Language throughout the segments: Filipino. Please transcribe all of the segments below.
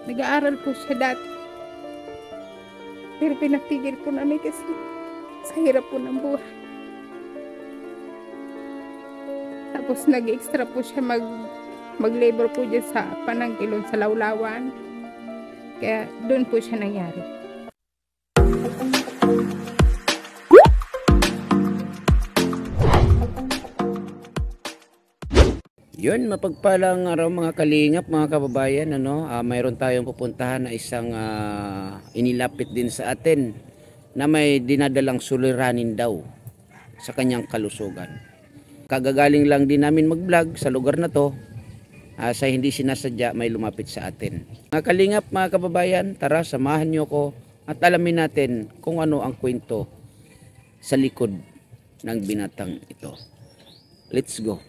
Nag-aaral po siya dati. Pero pinapigil po namin kasi sa hirap po ng buhay. Tapos nag-extra po siya mag-labor po dyan sa Panangkilon sa Lawlawan. Kaya doon po siya nangyari. Yun, mapagpalang araw mga kalingap, mga kababayan, mayroon tayong pupuntahan na isang inilapit din sa atin na may dinadalang suliranin daw sa kanyang kalusugan. Kagagaling lang din namin mag-vlog sa lugar na to, sa hindi sinasadya may lumapit sa atin. Mga kalingap, mga kababayan, tara samahan nyo ko at alamin natin kung ano ang kwento sa likod ng binatang ito. Let's go!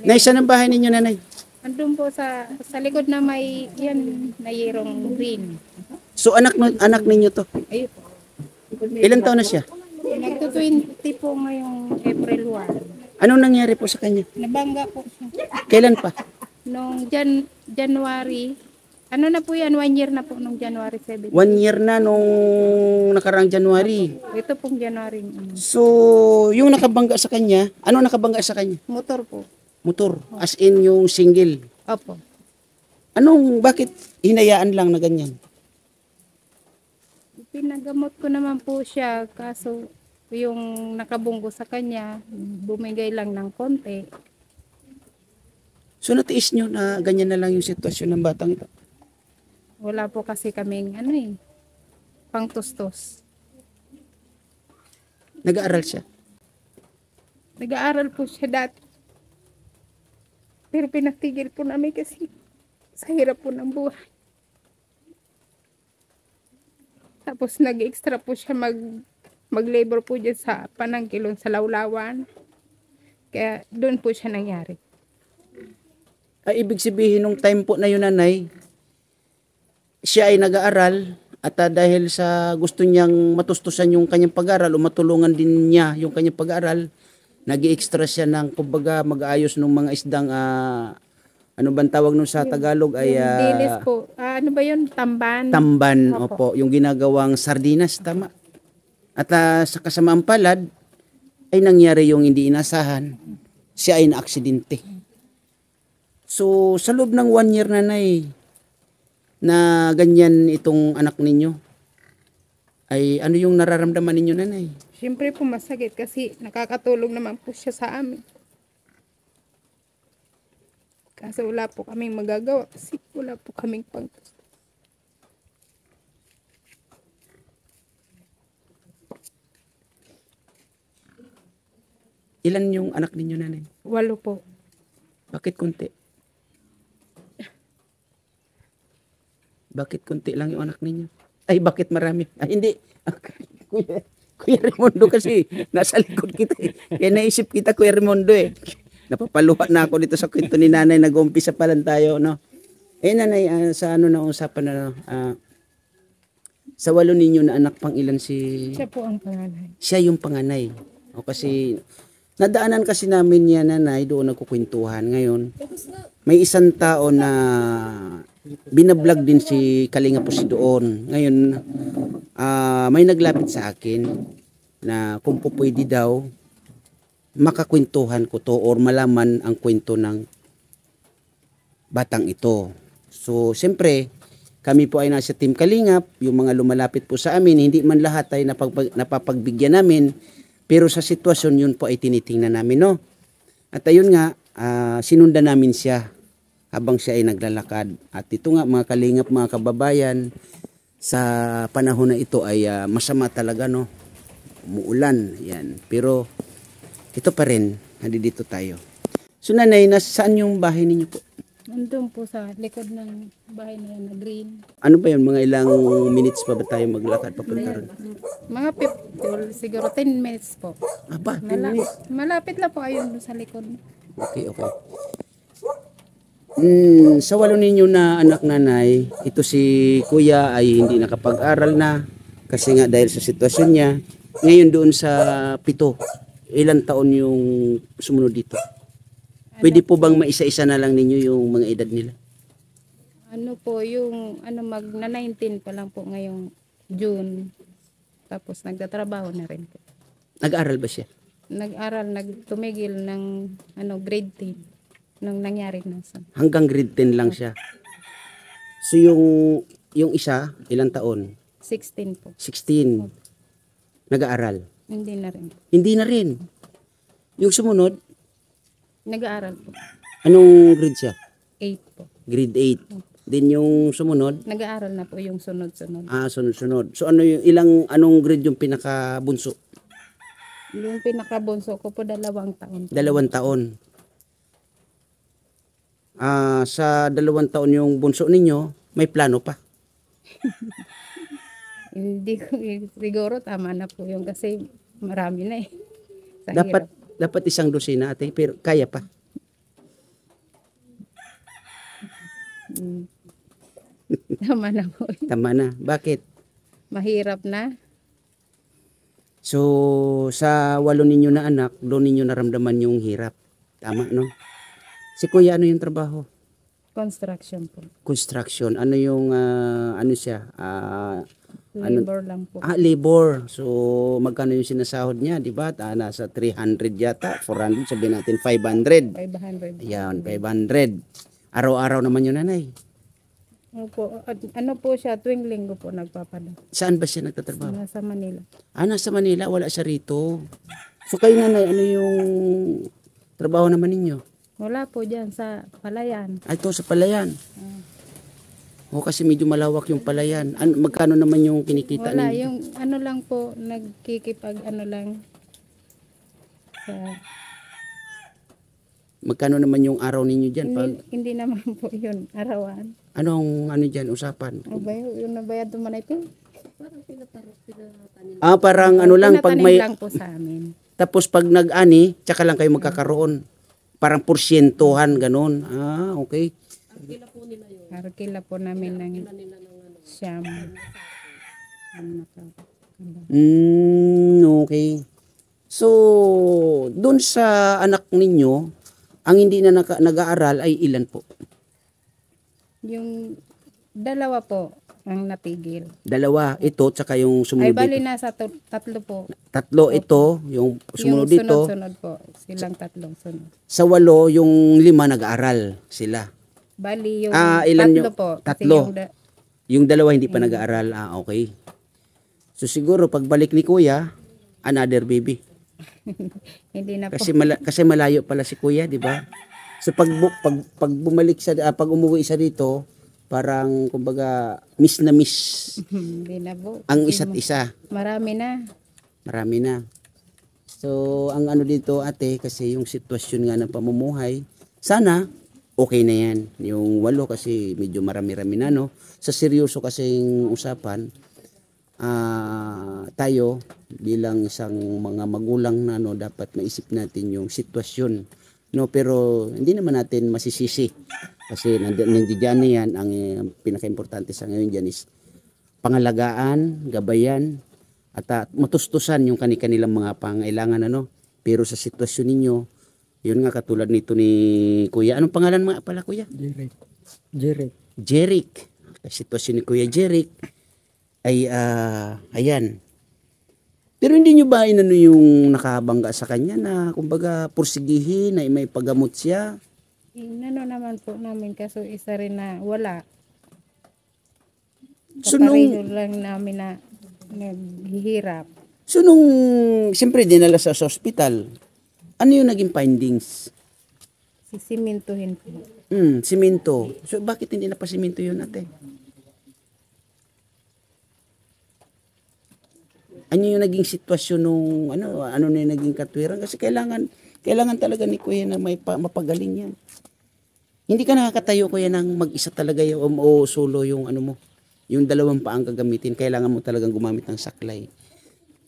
Nay, saan ang bahay ninyo, nanay? Andun po sa likod na may yan na yerong green. So anak ninyo to. Ayun po. Ilang taon na siya? Nagto-20 po ngayong April 1. Anong nangyari po sa kanya? Nabangga po siya. Kailan pa? Nung January, ano na po yan, 1 year na po nung January 7. 1 year na nung nakaraang January. Ito pong January. So, yung nakabangga sa kanya, ano nakabangga sa kanya? Motor po. Motor, as in yung single. Opo. Bakit hinayaan lang na ganyan? Pinagamot ko naman po siya, kaso yung nakabunggo sa kanya, bumigay lang ng konti. So, natiis nyo na ganyan na lang yung sitwasyon ng batang ito? Wala po kasi kaming pangtustos. Nag-aaral siya? Nag-aaral po siya dati. Pero pinapigil po namin kasi sa hirap po ng buhay. Tapos nag-extra po siya mag-labor po dyan sa Panangkilon sa Lawlawan. Kaya doon po siya nangyari. Ay, ibig sabihin nung time po na yun, nanay, siya ay nag-aaral at dahil sa gusto niyang matustusan yung kanyang pag-aaral o matulungan din niya yung kanyang pag-aaral, nag-extra siya ng kumbaga mag-aayos ng mga isdang ano bang tawag nun sa Tagalog ay dilis po. Ano ba yun? Tamban. tamban, Opo. opo, yung ginagawang sardinas, tama. At sa kasamaang palad ay nangyari yung hindi inasahan. Siya ay naaksidente. So sa loob ng 1 year na ganyan itong anak ninyo, ay ano yung nararamdaman ninyo, nanay? Siyempre po masakit kasi nakakatulong naman po siya sa amin. Kaso wala po kaming magagawa kasi wala po kaming pangtustos. Ilan yung anak ninyo, nanay? 8 po. Bakit konti? Bakit konti lang yung anak ninyo? Ay, bakit marami? Ay, hindi. Kuya Raimundo kasi nasa likod kita eh. Kaya naisip kita, Kuya Raimundo eh. Napapaluha na ako dito sa kwento ni nanay. Nag-umpisa pa lang tayo, no? Nanay, sa ano na usapan na, sa 8 ninyo na anak, pang ilan si... Siya po ang panganay. Siya yung panganay. O kasi, nadaanan kasi namin yan, nanay, doon nagkukwentuhan. Ngayon, may isang tao na binablog din si Kalinga po si doon. Ngayon, may naglapit sa akin na kung po pwede daw makakwentuhan ko to or malaman ang kwento ng batang ito. So, siyempre, kami po ay nasa Team Kalingap, yung mga lumalapit po sa amin, hindi man lahat ay napapagbigyan namin, pero sa sitwasyon yun po ay tinitingnan namin, no? At ayun nga, sinundan namin siya habang siya ay naglalakad. At ito nga, mga Kalingap, mga kababayan, sa panahon na ito ay masama talaga, no? Umuulan, yan. Pero ito pa rin, nandito tayo. So nanay, nasaan yung bahay ninyo po? Nandun po sa likod ng bahay na yan na green. Ano ba yun? Mga ilang minutes pa ba tayo maglakad papunta ron? Mga people, siguro 10 minutes po. Aba, 10 minutes. Malapit lang po ayun doon sa likod. Okay, okay. Sa 8 ninyo na anak nanay, ito si kuya ay hindi nakapag-aral na kasi nga dahil sa sitwasyon niya. Ngayon doon sa 7, ilang taon yung sumunod dito? Pwede po bang maisa-isa na lang ninyo yung mga edad nila? Ano po, yung mag na 19 pa lang po ngayong June. Tapos nagtatrabaho na rin po. Nag-aaral ba siya? Nag-aral, nagtumigil ng grade 10 nung nangyari na sa Hanggang grade 10 lang siya. So yung isa, ilang taon? 16 po. 16. Nag-aaral? Hindi na rin. Hindi na rin. Yung sumunod, Nag-aaral po. anong grade siya? 8 po. Grade 8. Then yung sumunod, Nag-aaral na po yung sunod-sunod. sunod-sunod. So anong grade yung pinakabunso? Yung pinakabunso ko po 2 taon. 2 taon. Sa 2 taon yung bunso ninyo, may plano pa. Hindi ko, siguro tama na po yung kasi marami na eh. Sa hirap. Dapat isang dosina ate, pero kaya pa. Tama na po. Tama na. Bakit? Mahirap na. So, sa 8 ninyo na anak, doon ninyo naramdaman yung hirap. Tama, no? Si kuya, ano yung trabaho? Construction po. Construction. Ano yung, ano siya? Labor lang po. Labor. So, magkano yung sinasahod niya, di ba? Nasa 300 yata, 400, sabihin natin 500. 500. Ayan, 500. Araw-araw naman yun, nanay. Opo. Ano po siya, tuwing linggo po nagpapadala. Saan ba siya nagtatrabaho? Nasa Manila. Nasa Manila, wala siya rito. So, kayo nanay, ano yung trabaho naman ninyo? Wala po dyan sa Palayan. Ito sa Palayan. Kasi medyo malawak yung Palayan. Magkano naman yung kinikita Wala, ninyo? yung lang po, nagkikipag lang. Sa, Magkano naman yung araw ninyo dyan? hindi naman po yun, arawan. Anong dyan, usapan? Ano ba yun? Yung nabayad ng manipin? Parang ano lang, pag Pinatanim may, lang po sa amin. tapos pag nag-ani, tsaka lang kayo magkakaroon. Parang porsyentuhan, ganun. Okay. Arkila po namin ng siyam. Okay. So, doon sa anak ninyo, ang hindi na nag-aaral ay ilan po? Yung 2 po ang natigil. 2, ito, tsaka yung Ay sumunod bali dito. nasa 3 po. 3, ito, yung sumunod Yung dito. sunod-sunod po. Silang 3 sunod. Sa 8, yung 5 nag-aaral sila. Bali yung Ilan 3 yung po. Kasi 3? Yung 2 hindi pa nag-aaral. Okay. So siguro pagbalik ni kuya, another baby. hindi na po. Kasi malayo pala si kuya, di ba? So pag bumalik sa pag umuwi sa dito, parang kumbaga miss na miss Hindi na po. ang isa't isa. Marami na. Marami na. So ang ano dito ate, kasi yung sitwasyon nga ng pamumuhay, sana okay na yan. Yung 8 kasi medyo marami-rami na, no? Sa seryoso kasing usapan, tayo bilang isang mga magulang na, no, dapat maisip natin yung sitwasyon, no? Pero hindi naman natin masisisi kasi nandiyan na yan. Ang pinaka-importante sa ngayon dyan is pangalagaan, gabayan at matustusan yung kanilang mga pangailangan, ano? Pero sa sitwasyon ninyo, yun nga, katulad nito ni Kuya. Anong pangalan mga pala, Kuya? Jeric. Sitwasyon ni Kuya Jeric ay ayan. Pero hindi nyo ba inano yung nakabangga sa kanya na kumbaga pursigihin na may paggamot siya? Inano naman po namin kaso isa rin na wala. So Kapareho lang namin na naghihirap. So nung siyempre dinala sa hospital, ano yung naging findings? Sisimintuhin po. Simento. So bakit hindi na pa simento yun, ate? Ano yung naging sitwasyon nung ano na yung naging katwiran? Kasi kailangan talaga ni Kuya na mapagaling yan. Hindi ka nakakatayo Kuya ng mag-isa talaga yung, o solo yung ano mo. Yung dalawang paang gagamitin, kailangan mo talagang gumamit ng saklay.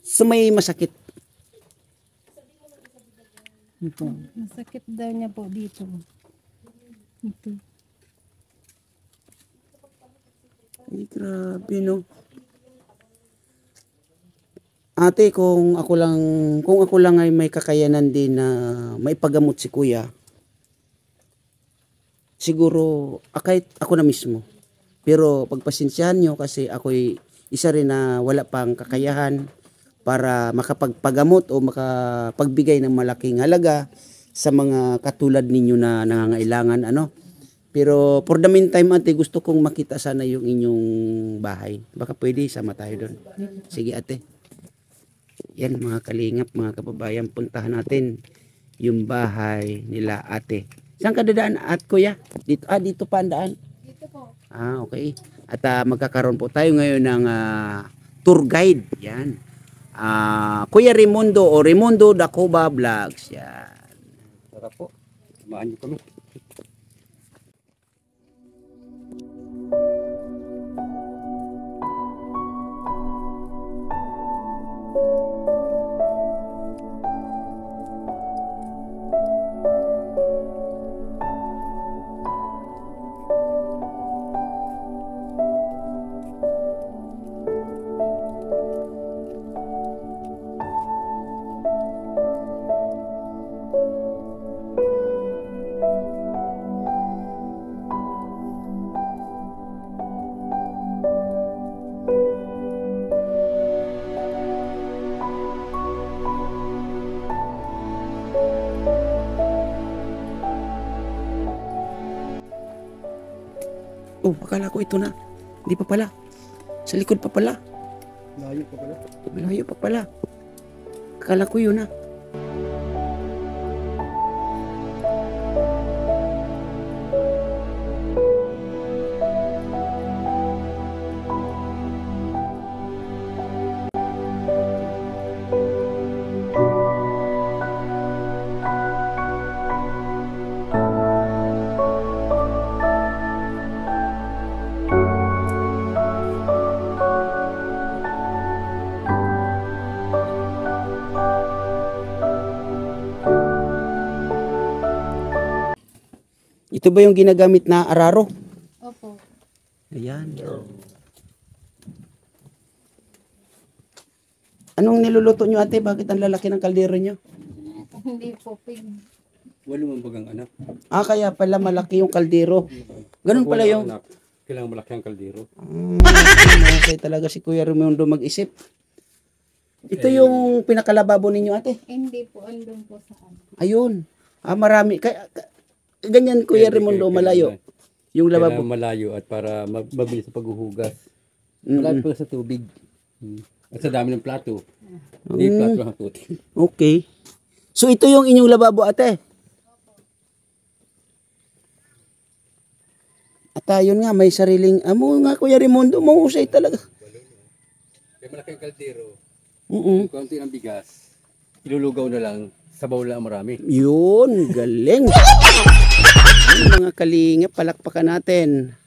So may masakit. Ito. Masakit daw niya po dito. Ito. Ay, grabe no. Ate, kung ako lang ay may kakayanan din na maipagamot si Kuya, siguro kahit ako na mismo. Pero pagpasensyahan nyo kasi ako'y isa rin na wala pang kakayahan para makapagpagamot o makapagbigay ng malaking halaga sa mga katulad ninyo na nangangailangan ano. Pero for the meantime ate, gusto kong makita sana yung inyong bahay. Baka pwede sama tayo doon. Sige ate. Yan mga kalingap, mga kababayan, puntahan natin yung bahay nila ate. Saan ka dadaan at Kuya? Dito pa ang daan? Dito po. Okay. At magkakaroon po tayo ngayon ng tour guide. Yan. Kuya Raimundo o Raimundo Dacoba Vlogs. Yan. Tara po. Samahan niyo kami. Oh, akala ko ito na. Hindi pa pala. Sa likod pa pala. Layo pa pala. Malayo pa pala. Akala ko yun na. Ito ba yung ginagamit na araro? Opo. Ayan. Anong niluluto nyo ate? Bakit ang lalaki ng kaldero nyo? Hindi po pig. Walo man bagang anak. Kaya pala malaki yung kaldero. Ganun pala yung... Anak. Kailangan malaki ang kaldero. Kaya talaga si Kuya Raimundo mag-isip. Ito yung pinakalababo ninyo ate? Hindi po, andun po sa ano. Ayun. Marami. Ganyan Kuya Raimundo, malayo. Yung lababo. Kailangan malayo at para mabilis sa paghuhugas. Mm-mm. Malayo pa sa tubig. At sa dami ng plato. Hindi plato ang tuti. Okay. So ito yung inyong lababo ate? At yun nga, may sariling, amo nga Kuya Raimundo, mahusay talaga. Kaya malaki ang kaldero. Mm-mm. Konti ng bigas. Ilulugaw na lang. Sabaw lang marami. Yun, galing. Yun, mga kalingap, palakpakan natin.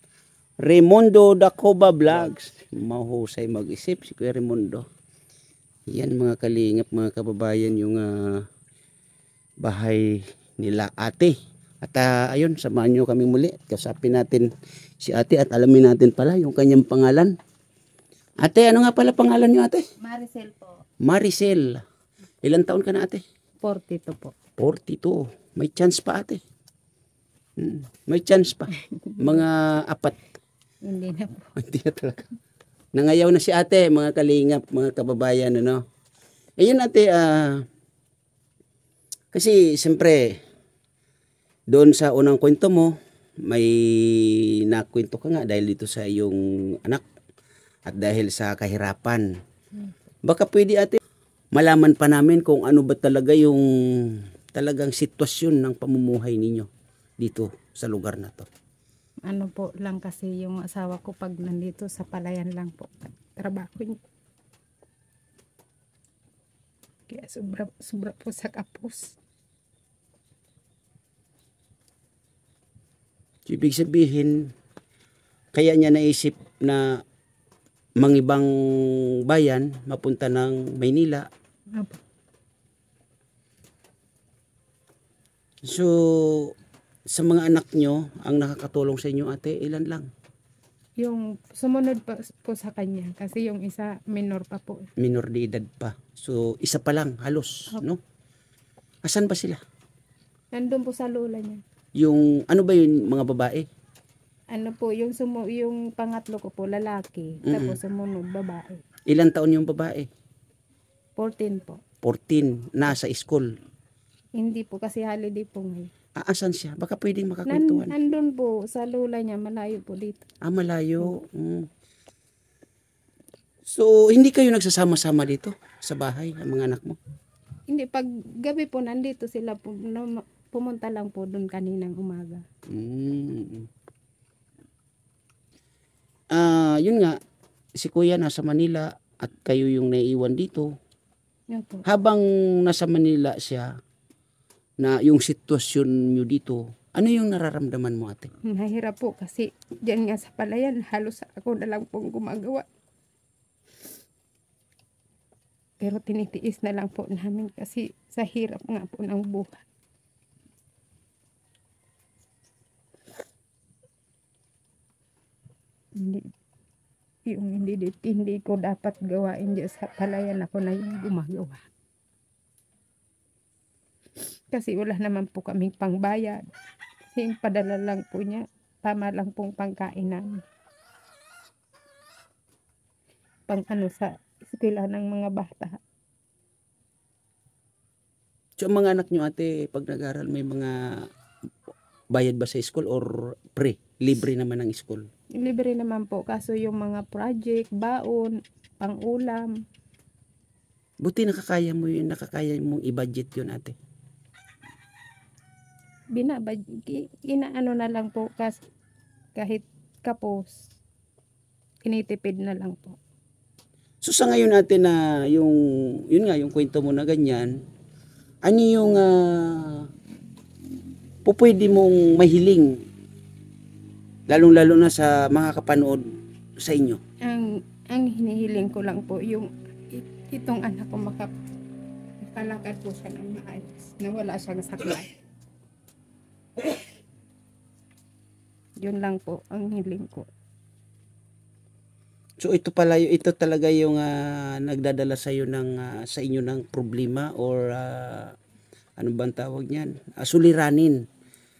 Raimundo Dacoba Vlogs. Mahusay mag-isip si Kuya Raimundo. Yan mga kalingap, mga kababayan, yung bahay nila ate. At ayun, samahan nyo kami muli. Kasapin natin si ate at alamin natin pala yung kanyang pangalan. Ate, ano nga pala pangalan nyo ate? Maricel po. Maricel. Ilan taon ka na ate? 42 po. 42. May chance pa ate. May chance pa. Mga 4. Hindi na po. Hindi na talaga. Nangayaw na si ate, mga kalingap, mga kababayan, ano. Ayun ate, kasi siyempre, doon sa unang kwento mo, may nakwento ka nga dahil dito sa iyong anak at dahil sa kahirapan. Baka pwede ate, malaman pa namin kung ano ba talaga yung talagang sitwasyon ng pamumuhay ninyo dito sa lugar na to. Ano po lang kasi yung asawa ko pag nandito sa palayan lang po. Trabaho niya. Kaya sobra po sa kapos. So, ibig sabihin, kaya niya naisip na mangibang bayan, mapunta ng Maynila. Opo. So, sa mga anak nyo, ang nakakatulong sa inyo, ate, ilan lang? Yung sumunod po sa kanya kasi yung isa minor pa po. Minor de edad pa. So, isa pa lang, halos, Opo. no? Asan ba sila? Nandun po sa lola niya. Yung, ano ba yun, mga babae? Ano po, yung pangatlo ko po, lalaki. Tapos sumunod, babae. Ilan taon yung babae? 14 po. 14, nasa school. Hindi po kasi holiday po ngayon. Asan siya? Baka pwedeng makakwentuhan. Nandun po sa lola niya, malayo po dito. Malayo. So, hindi kayo nagsasama-sama dito sa bahay, ang mga anak mo? Hindi, pag gabi po nandito sila po, pumunta lang po doon kaninang umaga. Yun nga, si kuya nasa Manila at kayo yung naiiwan dito. Yun po. Habang nasa Manila siya, na yung sitwasyon nyo dito, ano yung nararamdaman mo, ate? Mahirap po kasi dyan nga sa palayan, halos ako na lang pong gumagawa. Pero tinitiis na lang po namin kasi sa hirap nga po ng buhay. Hindi ko dapat gawain dyan sa palayan, ako na yung gumagawa. Kasi wala naman po kaming pangbayad. Kasi yung padala lang po niya, tama lang pong pangkain namin. Pang sa eskwela ng mga bata. So, ang mga anak nyo, ate, pag nag-aral, may mga bayad ba sa school or pre? Libre naman ang school? Libre naman po, kaso yung mga project, baon, pang-ulam. Buti nakakaya mong i-budget yun, ate. Inaano na lang po kahit kapos, tinitipid na lang po. So sa ngayon natin na yun nga, yung kwento mo na ganyan, ano yung pwede mong mahiling, lalong-lalo na sa mga kapanood sa inyo? Ang hinihiling ko lang po, itong anak ko makalakad po siya ng maayos, na wala siyang saklay. Yun lang po ang hiling ko. So ito talaga yung nagdadala sa iyo sa inyo ng problema or ano bang tawag niyan? Suliranin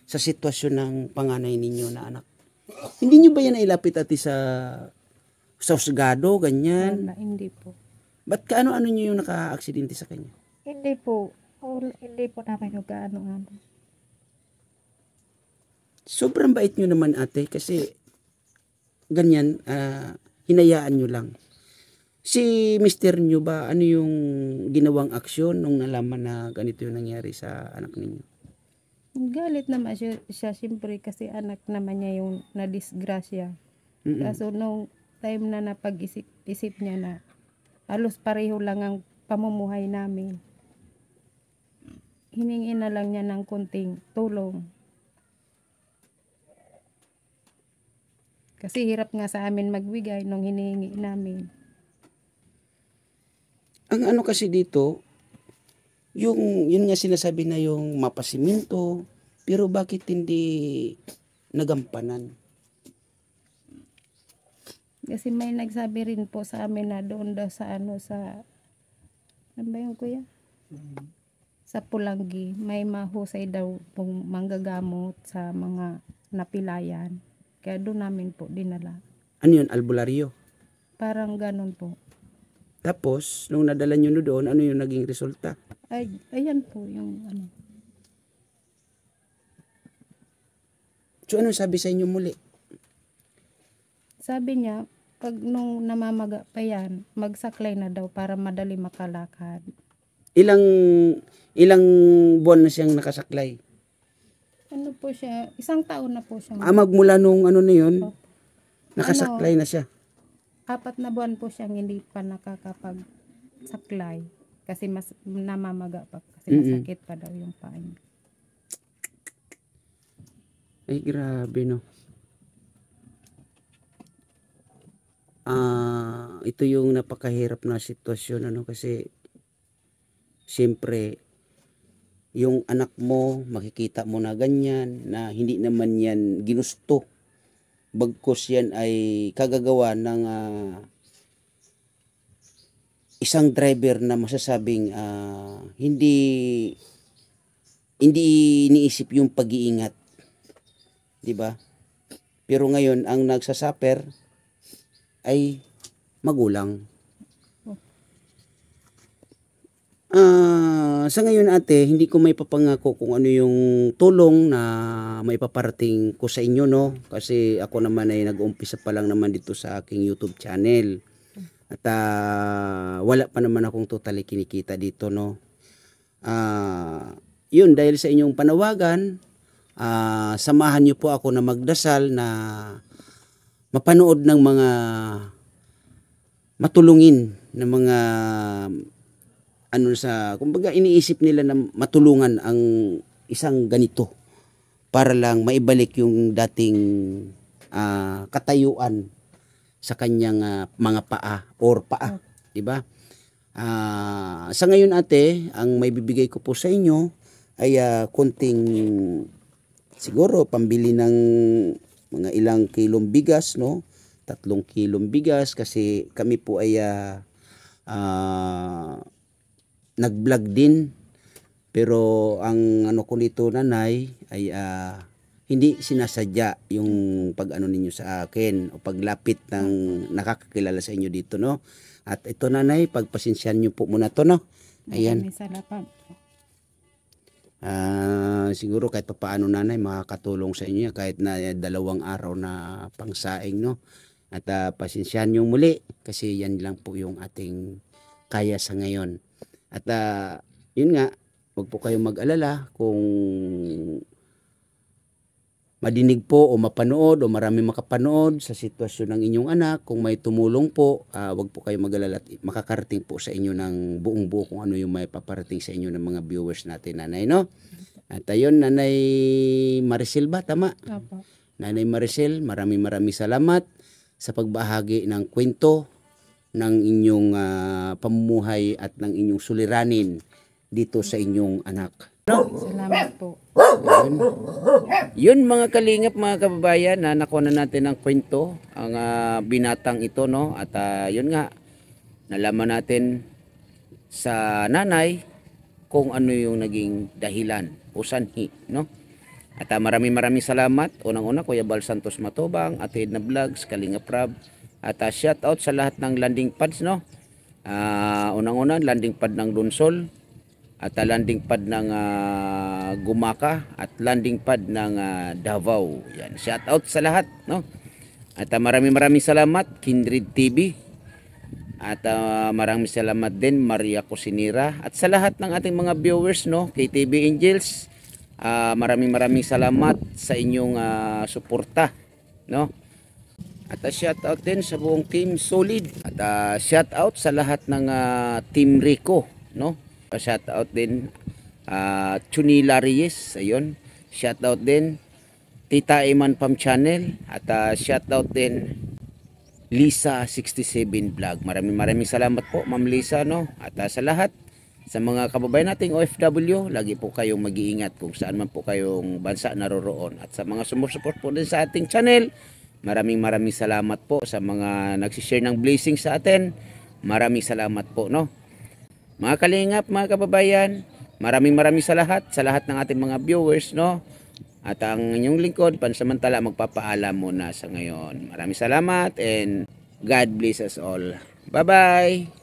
sa sitwasyon ng panganay ninyo na anak. Hindi niyo ba yan nailapit ati sa husgado, ganyan? Wala, hindi po. Ba't kaano-ano niyo yung naka-aksidente sa kanya? Hindi po. Hindi po namin yung kaano-ano. Sobrang bait nyo naman, ate, kasi ganyan, hinayaan nyo lang. Si mister nyo ba, ano yung ginawang aksyon nung nalaman na ganito yung nangyari sa anak ninyo? Galit naman siya siyempre kasi anak naman niya yung nadisgrasya. Kaso nung time na napag-isip niya na halos pareho lang ang pamumuhay namin, hiningi na lang niya ng konting tulong. Kasi hirap nga sa amin magbigay nung hinihingi namin. Ang ano kasi dito, yun nga sinasabi na yung mapasiminto, pero bakit hindi nagampanan? Kasi may nagsabi rin po sa amin na doon daw sa ano ba yung kuya? Sa Pulanggi, may mahusay daw pong manggagamot sa mga napilayan. Kaya doon namin po dinala. Ano yun, albularyo? Parang ganun po. Tapos, nung nadala nyo doon, ano yung naging resulta? Ayan po yung ano. So, ano sabi sa inyo muli? Sabi niya, pag nung namamaga pa yan, magsaklay na daw para madali makalakad. Ilang buwan na siyang nakasaklay? Ano po siya, 1 taon na po siya. Magmula nung ano na yun, nakasaklay na siya. 4 na buwan po siyang hindi pa nakakapagsaklay. kasi mas namamaga pa kasi Mm-mm. masakit pa daw yung paa niya. Ay, grabe, no? Ito yung napakahirap na sitwasyon, ano, kasi siyempre, yung anak mo, makikita mo na ganyan, na hindi naman yan ginusto. Bagkus yan ay kagagawa ng isang driver na masasabing hindi iniisip yung pag-iingat, 'di ba? Pero ngayon ang nagsasuffer ay magulang. Sa ngayon ate, hindi ko may papangako kung ano yung tulong na may paparating ko sa inyo, no? Kasi ako naman ay nag-uumpisa pa lang naman dito sa aking YouTube channel. At wala pa naman akong totally kinikita dito, no? Yun, dahil sa inyong panawagan, samahan niyo po ako na magdasal na mapanood ng mga matulungin na mga kumbaga iniisip nila na matulungan ang isang ganito para lang maibalik yung dating katayuan sa kanyang mga paa or paa, di ba? Sa ngayon ate, ang may bibigay ko po sa inyo ay konting siguro pambili ng mga ilang kilong bigas, no? 3 kilong bigas kasi kami po ay nag-vlog din, pero ang ano ko nito nanay ay hindi sinasadya yung pag-ano ninyo sa akin o paglapit ng nakakakilala sa inyo dito, no? At ito nanay, pagpasensyahan niyo po muna to, no? Ayan. Maraming salamat. Siguro kahit papaano nanay makakatulong sa inyo kahit na 2 araw na pangsaing, no? At pasensyahan niyo muli kasi yan lang po yung ating kaya sa ngayon. At yun nga, huwag po kayong mag-alala kung madinig po o mapanood o marami makapanood sa sitwasyon ng inyong anak. Kung may tumulong po, huwag po kayong mag-alala at makakarating po sa inyo ng buong buo kung ano yung may paparating sa inyo ng mga viewers natin, nanay, no? At ayun, Nanay Maricel ba? Tama? Opo. Nanay Maricel, maraming salamat sa pagbahagi ng kwento ng inyong pamumuhay at ng inyong suliranin dito sa inyong anak. Salamat po. Yun mga kalingap, mga kababayan, na nakuha na natin ang kwento, ang binatang ito, no? At yun nga, nalaman natin sa nanay kung ano yung naging dahilan o sanhi, no? At maraming salamat. Unang-una, Kuya Bal Santos Matubang, Ate Edna Vlogs, Kalingap Rab. At shout out sa lahat ng landing pads, no? Unang-una, landing pad ng Lunsol, at landing pad ng Gumaka, at landing pad ng Davao. Yan, shout out sa lahat, no? At maraming salamat Kindred TV. At maraming salamat din Maria Cosinera at sa lahat ng ating mga viewers, no, KTV Angels. Maraming salamat sa inyong suporta, no? At shout out din sa buong Team Solid. At shout out sa lahat ng Team Rico, no? Shout out din Chunila Reyes, ayun. Shout out din Tita Iman Pam Channel, at shout out din Lisa 67 Vlog. Maraming salamat po, Ma'am Lisa, no? At sa lahat sa mga kababayan nating OFW, lagi po kayong mag-iingat kung saan man po kayong bansa naroroon. At sa mga sumusupport po din sa ating channel, maraming salamat po sa mga nagsishare ng blessings sa atin. Maraming salamat po, no? Mga kalingap, mga kababayan, maraming sa lahat ng ating mga viewers, no? At ang inyong lingkod, pansamantala magpapaalam muna sa ngayon. Maraming salamat and God bless us all. Bye-bye!